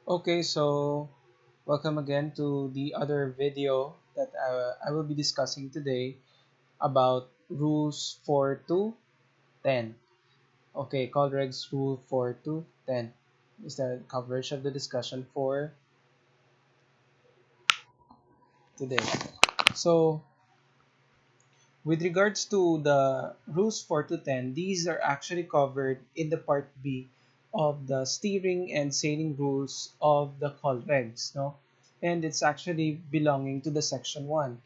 Okay, so welcome again to the other video that I will be discussing today about rules 4 to 10. Okay, Colreg's rule 4 to 10 is the coverage of the discussion for today. So, with regards to the rules 4 to 10, these are actually covered in the part B of the steering and sailing rules of the Colregs, no? And it's actually belonging to the section 1,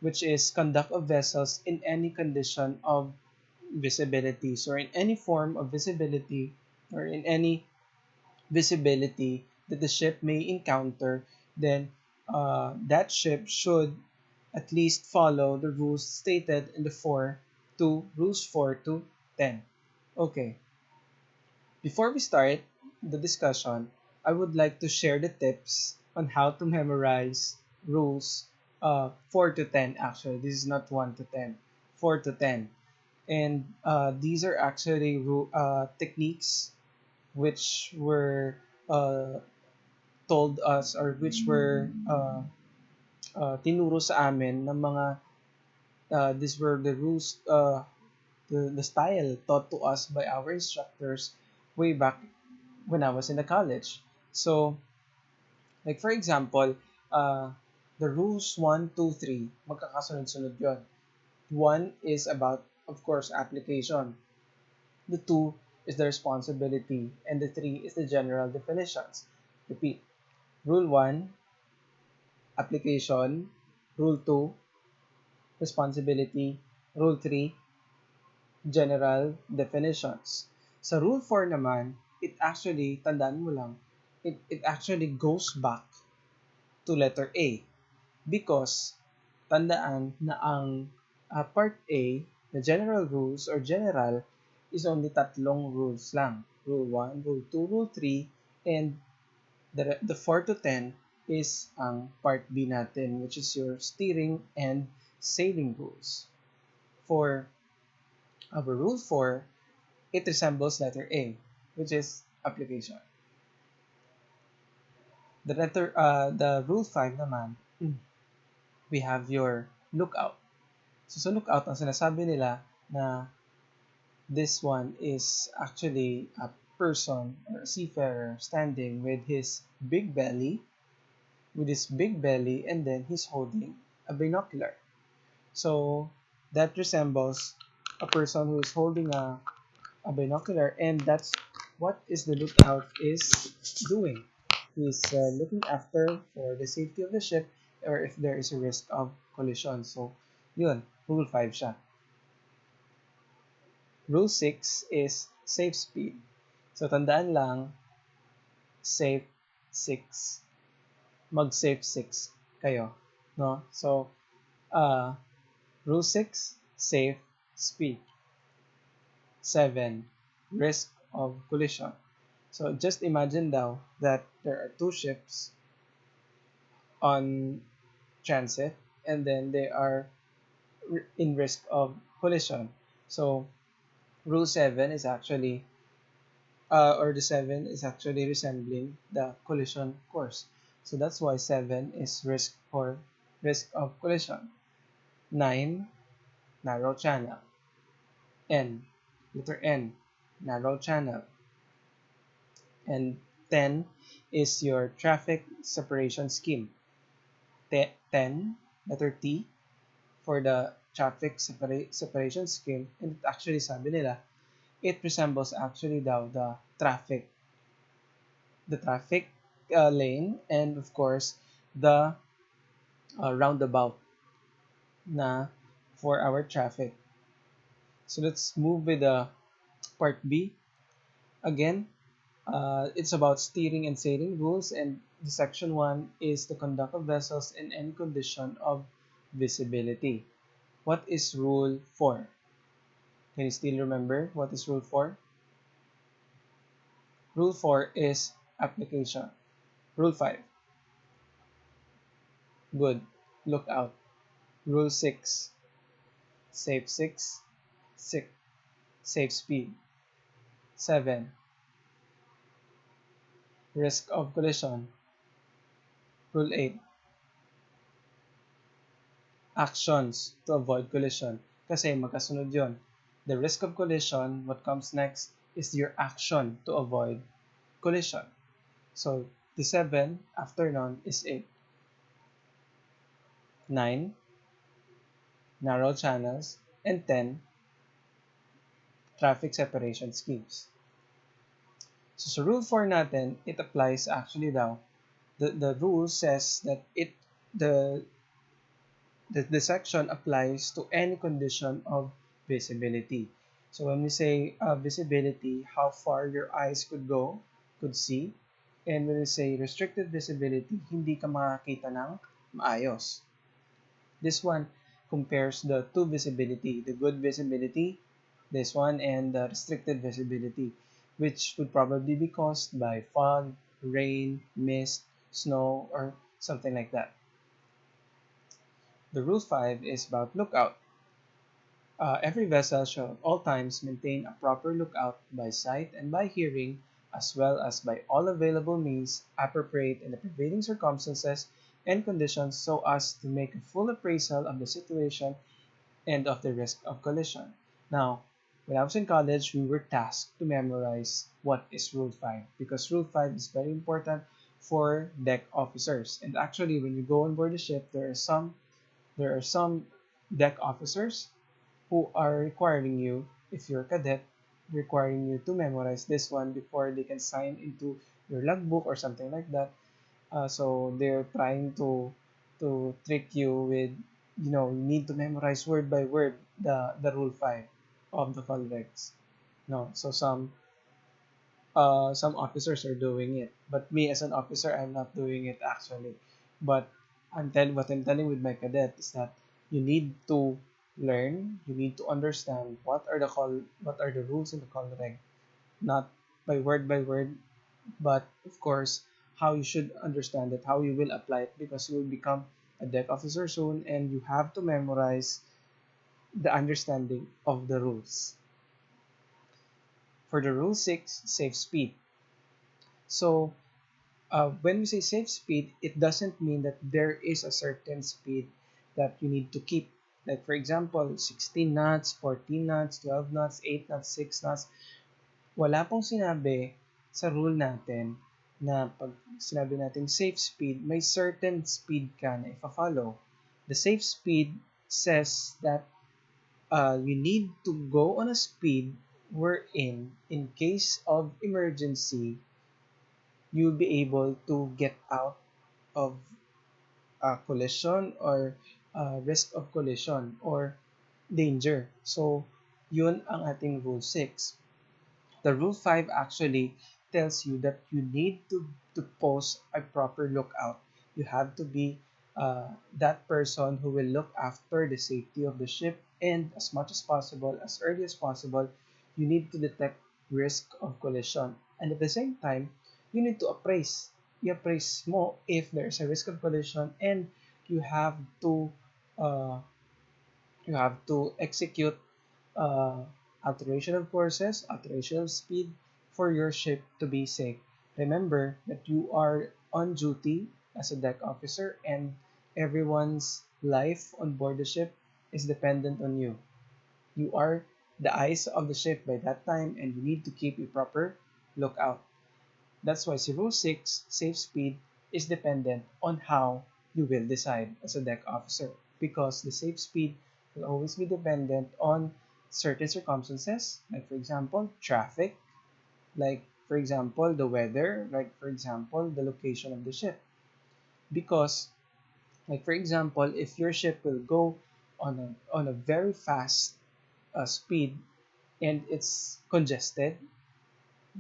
which is conduct of vessels in any condition of visibility. So in any form of visibility or in any visibility that the ship may encounter, then that ship should at least follow the rules stated in the 4 to rules 4 to 10. Okay, before we start the discussion, I would like to share the tips on how to memorize rules 4 to 10. Actually, this is not 1 to 10, 4 to 10. And these are actually techniques which were uh, told us or which were tinuro sa amin ng mga these were the rules, the style taught to us by our instructors way back when I was in the college. So, like for example, the rules 1, 2, 3, magkakasunod-sunod yun. 1 is about, of course, application. The 2 is the responsibility. And the 3 is the general definitions. Repeat. Rule 1, application. Rule 2, responsibility. Rule 3, general definitions. Sa Rule 4 naman, it actually, tandaan mo lang, it actually goes back to letter A. Because, tandaan na ang part A, the general rules or general, is only tatlong rules lang. Rule 1, Rule 2, Rule 3, and the 4 to 10 is ang part B natin, which is your steering and sailing rules. For our Rule 4, it resembles letter A, which is application. The Rule 5 naman, we have your lookout. So sa lookout, ang sinasabi nila na this one is actually a person or a seafarer standing with his big belly, and then he's holding a binocular. So that resembles a person who is holding a binocular, and that's what is the lookout is doing. He's looking after for the safety of the ship or if there is a risk of collision. So, yun, Rule 5 siya. Rule 6 is safe speed. So, tandaan lang, safe 6. Mag-safe 6 kayo. No? So, uh, Rule 6, safe speed. 7, risk of collision. So, just imagine now that there are two ships on transit and then they are in risk of collision. So, Rule 7 is actually or the 7 is actually resembling the collision course. So that's why 7 is risk of collision. 9, narrow channel. N, letter N, narrow channel. And 10 is your traffic separation scheme. 10, letter T, for the traffic separation scheme. And actually sabi nila, it resembles actually daw the traffic lane, and of course the roundabout na for our traffic. So let's move with the part B. Again, it's about steering and sailing rules, and the section 1 is the conduct of vessels in any condition of visibility. What is rule 4? Can you still remember what is rule 4? Rule 4 is application. Rule 5, good, look out. Rule 6, safe 6, safe speed. 7, Risk of collision. Rule 8. Actions to avoid collision. Kasi magkasunod yon. The risk of collision, what comes next is your action to avoid collision. So, the 7 after none is 8. 9, narrow channels. And 10, traffic separation schemes. So, sa rule 4 natin, it applies actually daw. The rule says that the the section applies to any condition of visibility. So when we say visibility, how far your eyes could go, could see. And when we say restricted visibility, hindi ka makakita ng maayos. This one compares the two visibility, the good visibility, this one, and the restricted visibility, which would probably be caused by fog, rain, mist, snow, or something like that. The rule 5 is about lookout. Every vessel shall at all times maintain a proper lookout by sight and by hearing, as well as by all available means appropriate in the prevailing circumstances and conditions so as to make a full appraisal of the situation and of the risk of collision. Now, when I was in college, we were tasked to memorize what is Rule 5 because Rule 5 is very important for deck officers. And actually, when you go on board the ship, there are some deck officers who are requiring you, if you're a cadet, requiring you to memorize this one before they can sign into your logbook or something like that. So they're trying to trick you with, you need to memorize word by word the rule 5 of the colregs. No, so some officers are doing it, but me as an officer, I'm not doing it actually. But what I'm telling with my cadet is that you need to learn, you need to understand what are the rules in the call reg, not by word, but of course how you should understand it, how you will apply it, because you will become a deck officer soon, and you have to memorize the understanding of the rules. For the rule 6, safe speed. So when we say safe speed, it doesn't mean that there is a certain speed that you need to keep. Like for example, 16 knots, 14 knots, 12 knots, 8 knots, 6 knots. Wala pong sinabi sa rule natin na pag sinabi natin safe speed, may certain speed ka na ifa-follow. The safe speed says that you need to go on a speed wherein, in case of emergency, you'll be able to get out of collision or risk of collision or danger. So, yun ang ating rule 6. The rule 5 actually tells you that you need to post a proper lookout. You have to be that person who will look after the safety of the ship, and as much as possible, as early as possible, you need to detect risk of collision. And at the same time, you need to appraise. I-appraise mo if there's a risk of collision, and you have to uh, you have to execute uh, alteration of courses, alteration of speed for your ship to be safe. Remember that you are on duty as a deck officer, and everyone's life on board the ship is dependent on you. You are the eyes of the ship by that time, and you need to keep a proper lookout. That's why Rule 6, safe speed, is dependent on how you will decide as a deck officer, because the safe speed will always be dependent on certain circumstances, like for example, traffic, like for example, the weather, like for example, the location of the ship. Because, like for example, if your ship will go on a very fast speed and it's congested,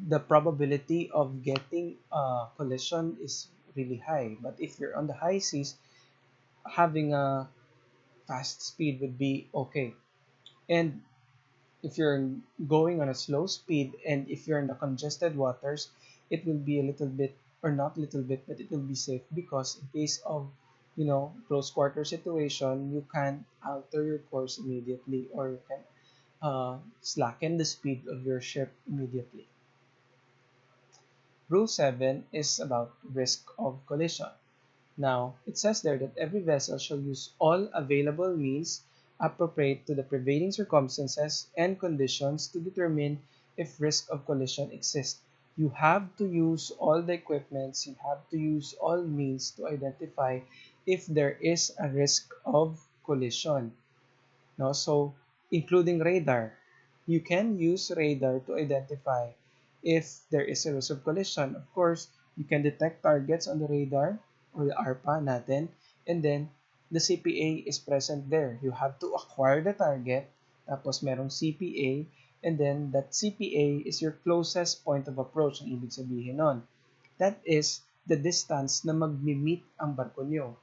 the probability of getting a collision is really high. But if you're on the high seas, having a fast speed would be okay. And if you're going on a slow speed and if you're in the congested waters, it will be a little bit, or not little bit, but it will be safe, because in case of close quarter situation, you can alter your course immediately, or you can slacken the speed of your ship immediately. Rule 7 is about risk of collision. Now, it says there that every vessel shall use all available means appropriate to the prevailing circumstances and conditions to determine if risk of collision exists. You have to use all the equipments, you have to use all means to identify if there is a risk of collision. No? So, including radar. You can use radar to identify if there is a risk of collision. Of course, you can detect targets on the radar or the ARPA natin, and then the CPA is present there. You have to acquire the target, tapos merong CPA, and then that CPA is your closest point of approach. Ang ibig sabihin nun, that is the distance na mag-meet ang barko nyo.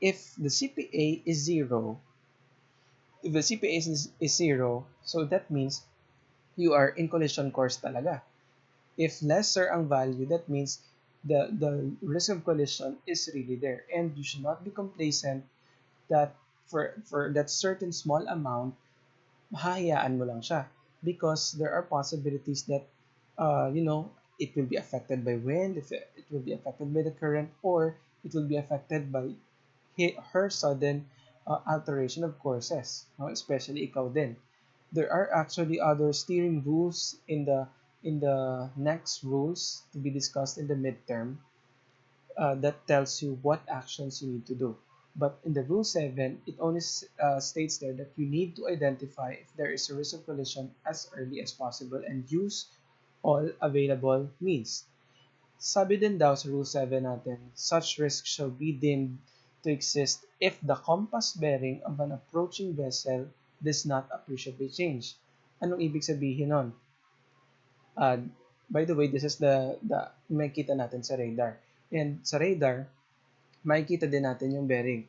If the CPA is zero, if the CPA is zero, so that means you are in collision course talaga. If lesser ang value, that means the risk of collision is really there. And you should not be complacent that for that certain small amount, hahayaan mo lang siya. Because there are possibilities that, it will be affected by wind, if it will be affected by the current, or it will be affected by her sudden alteration of courses, no? Especially ikaw din. There are actually other steering rules in the next rules to be discussed in the midterm that tells you what actions you need to do. But in the rule 7, it only states there that you need to identify if there is a risk of collision as early as possible and use all available means. Sabi din daw sa Rule 7 natin, such risk shall be deemed to exist if the compass bearing of an approaching vessel does not appreciably change. Anong ibig sabihin nun? Uh, by the way, this is the makikita natin sa radar. And sa radar, makikita din natin yung bearing.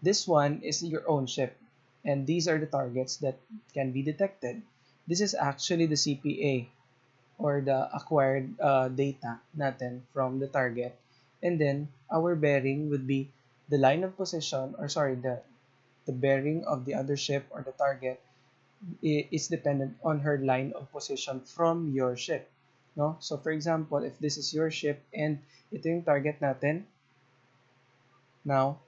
This one is your own ship. And these are the targets that can be detected. This is actually the CPA or the acquired data natin from the target. And then our bearing would be the line of position, or sorry, the bearing of the other ship or the target is dependent on her line of position from your ship. No? So for example, if this is your ship and ito yung target natin, now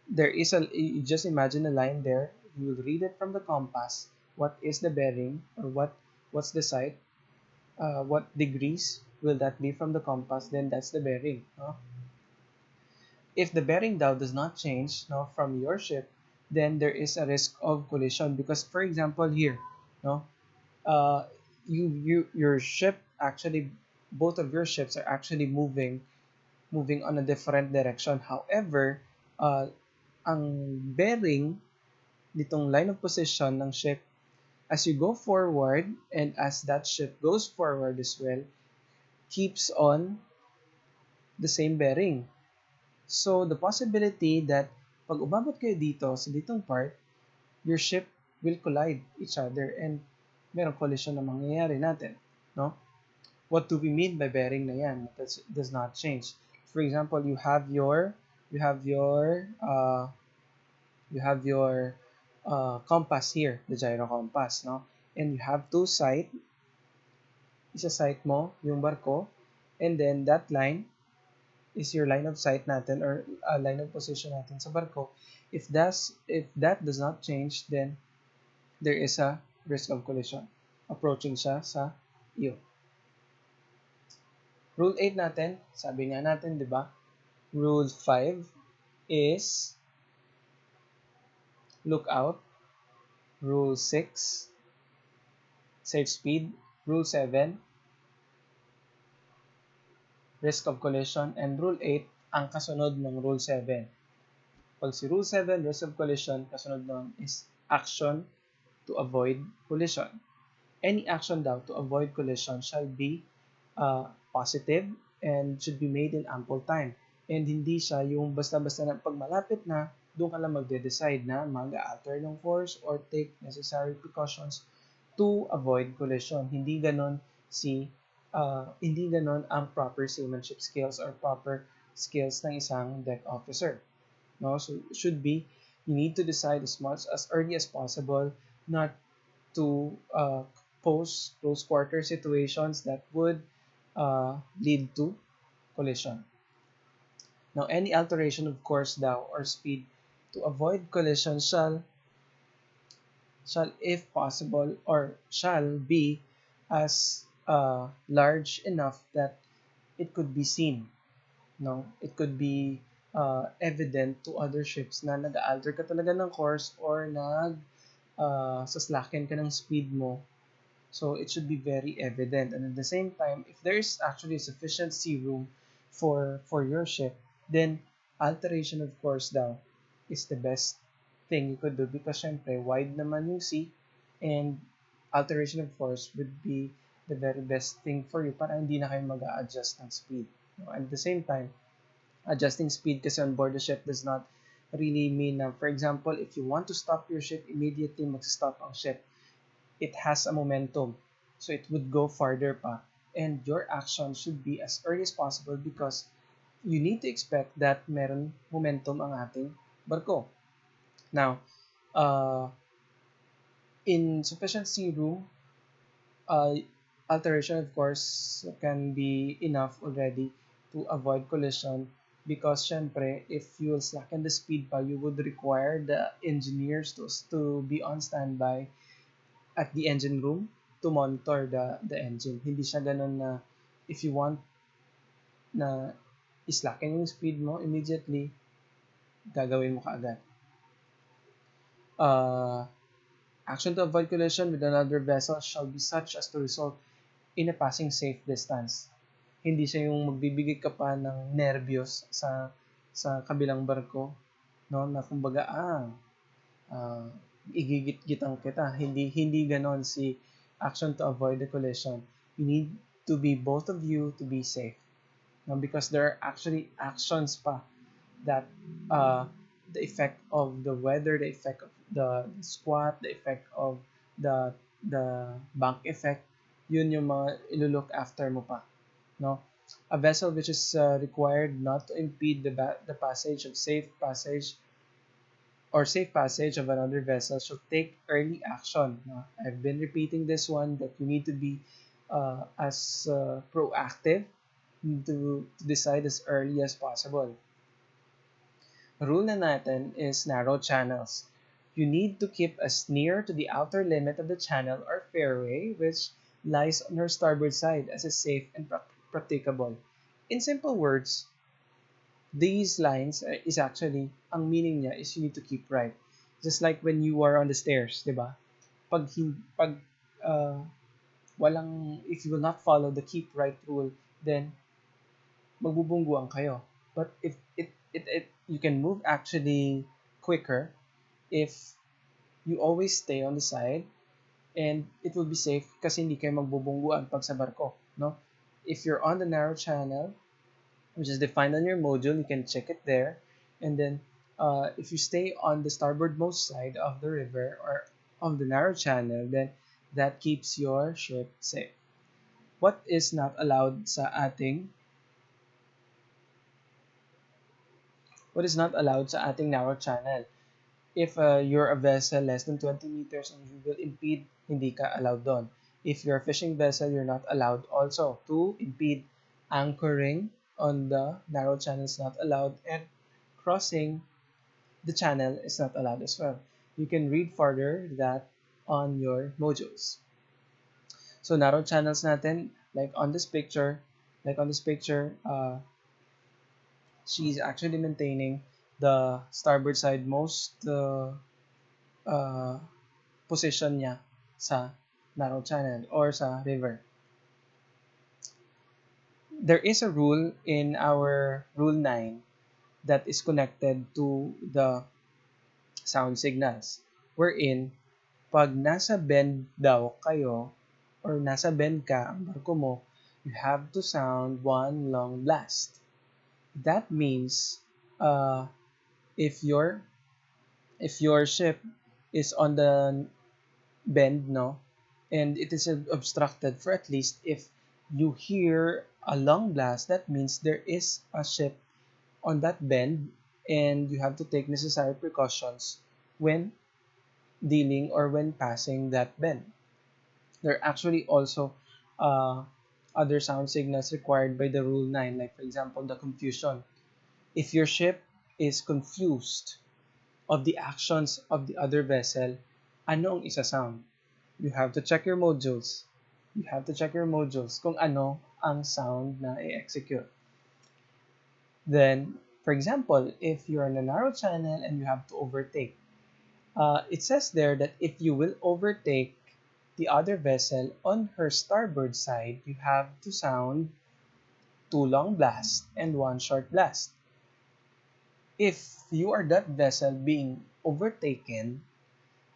there is you just imagine a line there. You will read it from the compass. What is the bearing, or what's the site? What degrees will that be from the compass? Then that's the bearing. No? If the bearing now does not change, no, from your ship, then there is a risk of collision because, for example, here, no, uh, your ship actually, both of your ships are actually moving on a different direction. However, ang bearing nitong line of position ng ship, as you go forward and as that ship goes forward as well, keeps on the same bearing. So, the possibility that pag umabot kayo dito sa ditong part, your ship will collide each other and merong collision na mangyayari natin. No? What do we mean by bearing na yan? That does not change. For example, you have your compass here, the gyro compass, no? And you have two sight. Isa sight mo yung barko, and then that line is your line of sight natin or line of position natin sa barko. If that does not change, then there is a risk of collision. Approaching siya sa iyo. Rule 8 natin, sabi nga natin, di ba? Rule 5 is look out. Rule 6, safe speed. Rule 7, risk of collision. And Rule 8, ang kasunod ng Rule 7. Pag si Rule 7, risk of collision, kasunod nun is action to avoid collision. Any action daw to avoid collision shall be positive and should be made in ample time. And hindi siya yung basta-basta na pag malapit na, doon ka lang magde-decide na mag-alter ng course or take necessary precautions to avoid collision. Hindi ganon ang proper seamanship skills or proper skills ng isang deck officer. No? So should be, you need to decide as early as possible not to pose close quarter situations that would lead to collision. Now, any alteration of course daw or speed to avoid collision shall if possible or shall be as large enough that it could be seen. No, it could be evident to other ships na nag-alter ka talaga ng course or saslakin ka ng speed mo. So it should be very evident, and at the same time, if there is actually sufficient sea room for your ship, then alteration of course daw is the best thing you could do because syempre wide naman yung sea, and alteration of course would be the very best thing for you para hindi na kayo mag-a-adjust ng speed. And at the same time, adjusting speed kasi on board the ship does not really mean na, for example, if you want to stop your ship, immediately mag-stop ang ship. It has a momentum, so it would go farther pa. And your action should be as early as possible because you need to expect that meron momentum ang ating barko. Now, uh, in sufficient sea room, uh, alteration of course can be enough already to avoid collision because syempre if you will slacken the speed pa, you would require the engineers to be on standby at the engine room to monitor the engine. Hindi siya ganun na if you want na islacken yung speed mo immediately, gagawin mo kaagad. Uh, Action to avoid collision with another vessel shall be such as to result in a passing safe distance. Hindi siya yung magbibigay ka pa ng nervyos sa kabilang barko, no? Na kumbaga, uh, igigit-gitan kita. Hindi ganon si action to avoid the collision. You need to be both of you to be safe. No? Because there are actually actions pa that the effect of the weather, the effect of the squat, the effect of the bank effect, yun yung mga ilulook after mo pa, no? A vessel which is required not to impede the passage of safe passage of another vessel should take early action. No? I've been repeating this one that you need to be as proactive to decide as early as possible. Rule na natin is narrow channels. You need to keep as near to the outer limit of the channel or fairway which lies on her starboard side as is safe and practicable. In simple words, these lines is actually, ang meaning niya is you need to keep right. Just like when you are on the stairs, di ba? Pag uh, if you will not follow the keep right rule, then magbubungguan kayo. But if you can move actually quicker if you always stay on the side, and it will be safe kasi hindi kayo magbubungguan pag sa barko, no? If you're on the narrow channel, which is defined on your module, you can check it there, and then if you stay on the starboardmost side of the river or on the narrow channel, then that keeps your ship safe. What is not allowed sa ating narrow channel? If you're a vessel less than 20 meters and you will impede, hindi ka allowed doon. If you're a fishing vessel, you're not allowed also to impede. Anchoring on the narrow channel is not allowed, and crossing the channel is not allowed as well. You can read further that on your modules. So narrow channels natin, like on this picture, she's actually maintaining the starboard side most position niya sa narrow channel or sa river. There is a rule in our Rule 9 that is connected to the sound signals, wherein pag nasa bend daw kayo or nasa bend ka ang barko mo, you have to sound one long blast. That means if your ship is on the bend, no, and it is obstructed for at least, if you hear a long blast, that means there is a ship on that bend and you have to take necessary precautions when dealing or when passing that bend. There are actually also other sound signals required by the Rule 9, like for example, the confusion. If your ship is confused of the actions of the other vessel, ano ang isa-sound? You have to check your modules. You have to check your modules kung ano ang sound na i-execute. Then, for example, if you're in a narrow channel and you have to overtake, it says there that if you will overtake the other vessel on her starboard side, you have to sound 2 long blasts and 1 short blast. If you are that vessel being overtaken,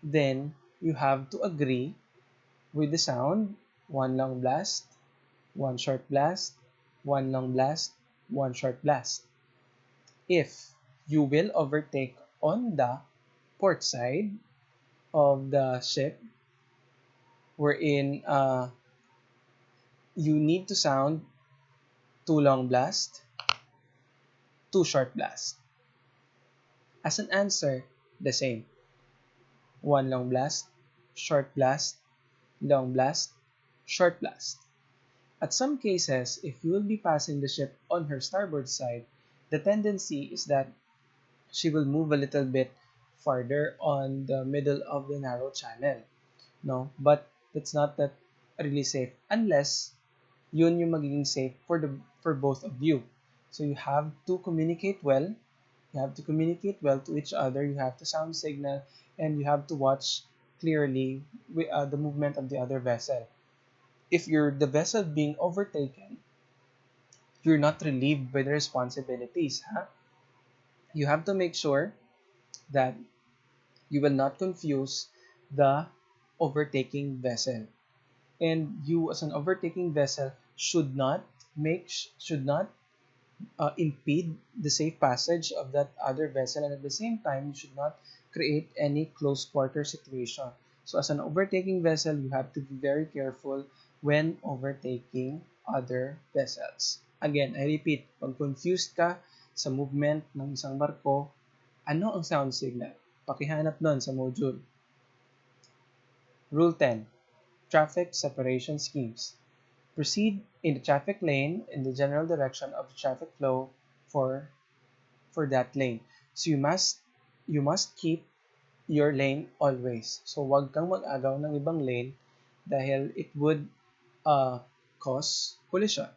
then you have to agree with the sound 1 long blast, 1 short blast, 1 long blast, 1 short blast. If you will overtake on the port side of the ship, wherein you need to sound 2 long blast, 2 short blast. As an answer, the same. 1 long blast, short blast, long blast, short blast. At some cases, if you will be passing the ship on her starboard side, the tendency is that she will move a little bit farther on the middle of the narrow channel. No, but that's not that really safe unless yun yung magiging safe for both of you. So you have to communicate well. You have to communicate well to each other. You have to sound signal, and you have to watch clearly the movement of the other vessel. If you're the vessel being overtaken, you're not relieved by the responsibilities. Huh? You have to make sure that you will not confuse the overtaking vessel. And you, as an overtaking vessel, should not impede the safe passage of that other vessel, and at the same time you should not create any close quarter situation. So as an overtaking vessel, you have to be very careful when overtaking other vessels. Again, I repeat, pag confused ka sa movement ng isang barko, ano ang sound signal? Pakihanap nun sa module. Rule 10. Traffic separation schemes. Proceed in the traffic lane in the general direction of the traffic flow for that lane. So you must keep your lane always. So wag kang mag-agaw ng ibang lane dahil it would cause collision.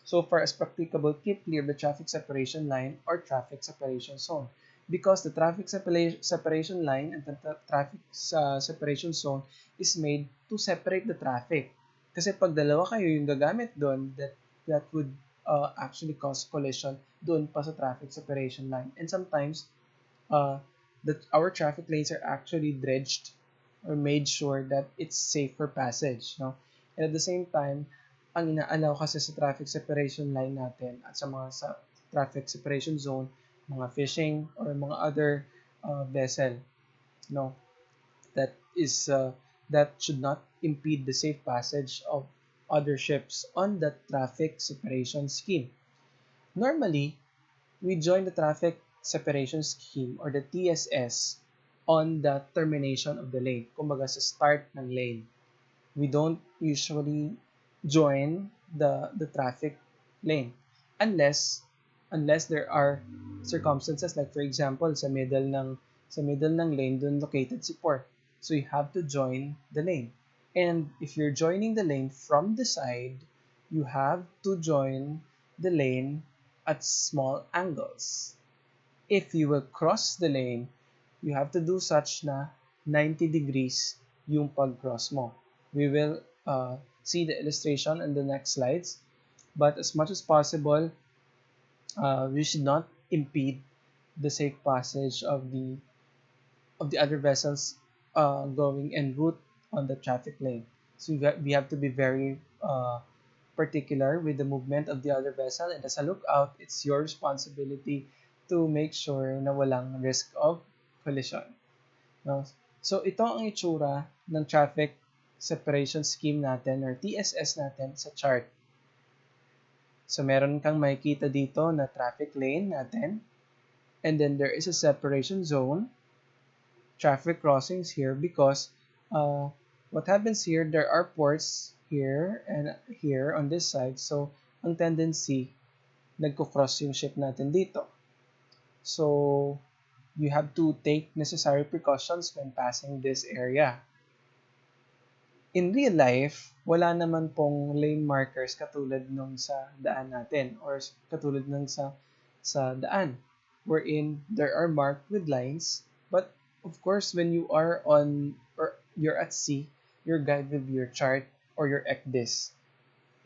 So far as practicable, keep clear the traffic separation line or traffic separation zone, because the traffic separation line and the traffic separation zone is made to separate the traffic. Kasi pag dalawa kayo yung gagamit doon, that would actually cause collision doon pa sa traffic separation line. And sometimes that our traffic lanes are actually dredged or made sure that it's safe for passage, no? And at the same time, ang ina-allow kasi sa traffic separation line natin at sa mga sa traffic separation zone, mga fishing or mga other vessel, no, that is that should not impede the safe passage of other ships on the traffic separation scheme. Normally, we join the traffic separation scheme or the TSS on the termination of the lane, kumbaga sa start ng lane. We don't usually join the traffic lane unless there are circumstances, like for example sa middle ng lane doon located si port, so you have to join the lane. And if you're joining the lane from the side, you have to join the lane at small angles. If you will cross the lane, you have to do such na 90 degrees yung pag-cross mo. We will see the illustration in the next slides, but as much as possible, we should not impede the safe passage of the other vessels going en route on the traffic lane. So we have to be very particular with the movement of the other vessel, and as a lookout, it's your responsibility to make sure na walang risk of collision. No? So ito ang itsura ng traffic separation scheme natin or TSS natin sa chart. So meron kang makikita dito na traffic lane natin, and then there is a separation zone, traffic crossings here, because what happens here, there are ports here and here on this side. So, ang tendency, nagko-cross yung ship natin dito. So, you have to take necessary precautions when passing this area. In real life, wala naman pong lane markers katulad nung sa daan natin or katulad nung sa daan wherein there are marked with lines. But of course, when you are on or you're at sea, your guide will be your chart or your ECDIS.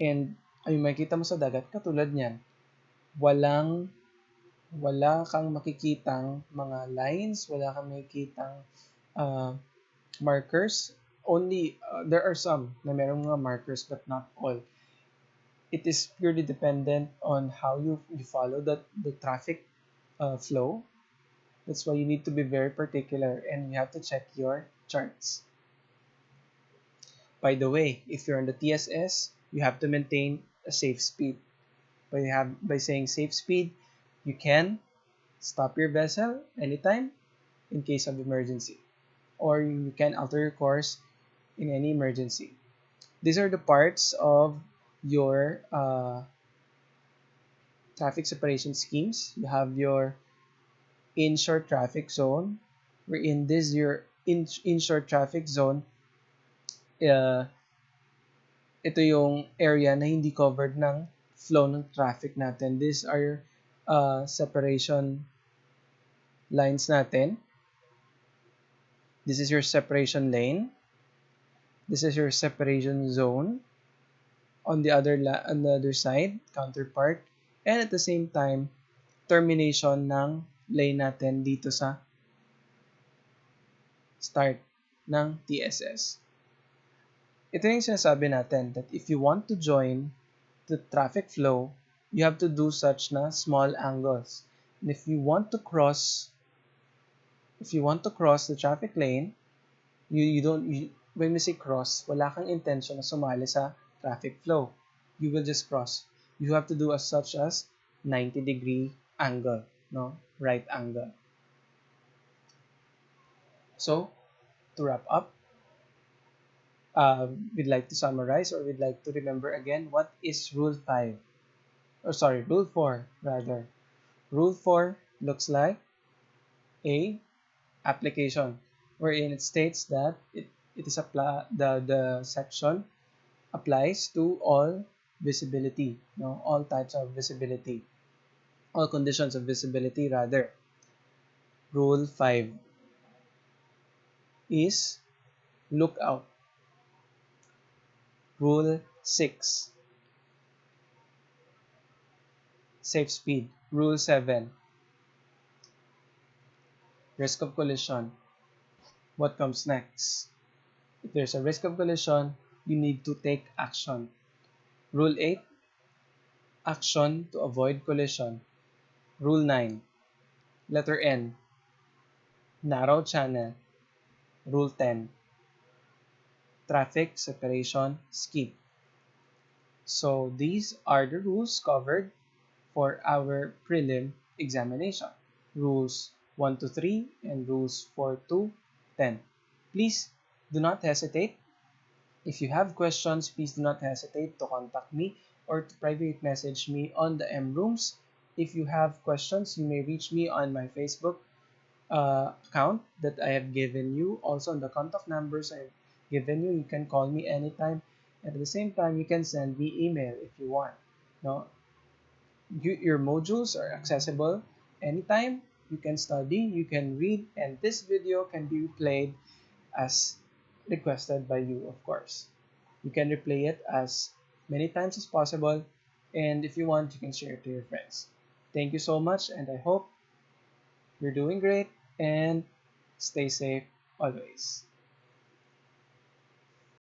And ay makikita mo sa dagat katulad niyan, wala kang makikitang mga lines, wala kang makikitang uh, markers. Only there are some na merong mga markers but not all. It is purely dependent on how you follow the traffic flow. That's why you need to be very particular and you have to check your charts. By the way, if you're on the TSS, you have to maintain a safe speed. By saying safe speed, you can stop your vessel anytime in case of emergency, or you can alter your course in any emergency. These are the parts of your traffic separation schemes. You have your inshore traffic zone, wherein this your inshore traffic zone, uh, ito yung area na hindi covered ng flow ng traffic natin. These are separation lines natin. This is your separation lane. This is your separation zone. On the other side, counterpart. And at the same time, termination ng lane natin dito sa start ng TSS. Ito yung sinasabi natin that if you want to join the traffic flow, you have to do such na small angles. And if you want to cross the traffic lane, when we say cross, wala kang intention na sumali sa traffic flow. You will just cross. You have to do such as 90-degree angle, no? Right angle. So, to wrap up, we'd like to summarize or we'd like to remember again what is Rule 5. Rule 4 rather. Rule 4 looks like a application wherein it states that the section applies to all visibility, no, all types of visibility, all conditions of visibility rather. Rule 5 is lookout. Rule 6, safe speed. Rule 7, risk of collision. What comes next? If there's a risk of collision, you need to take action. Rule 8, action to avoid collision. Rule 9, letter N, narrow channel. Rule 10, traffic separation scheme. So these are the rules covered for our prelim examination. Rules 1 to 3 and rules 4 to 10. Please do not hesitate. If you have questions, please do not hesitate to contact me or to private message me on the M rooms. If you have questions, you may reach me on my Facebook account that I have given you. Also on the contact numbers I've given you. You can call me anytime. And at the same time, you can send me email if you want. No, your modules are accessible anytime. You can study, you can read, and this video can be replayed as requested by you, of course. You can replay it as many times as possible, and if you want, you can share it to your friends. Thank you so much, and I hope you're doing great and stay safe always.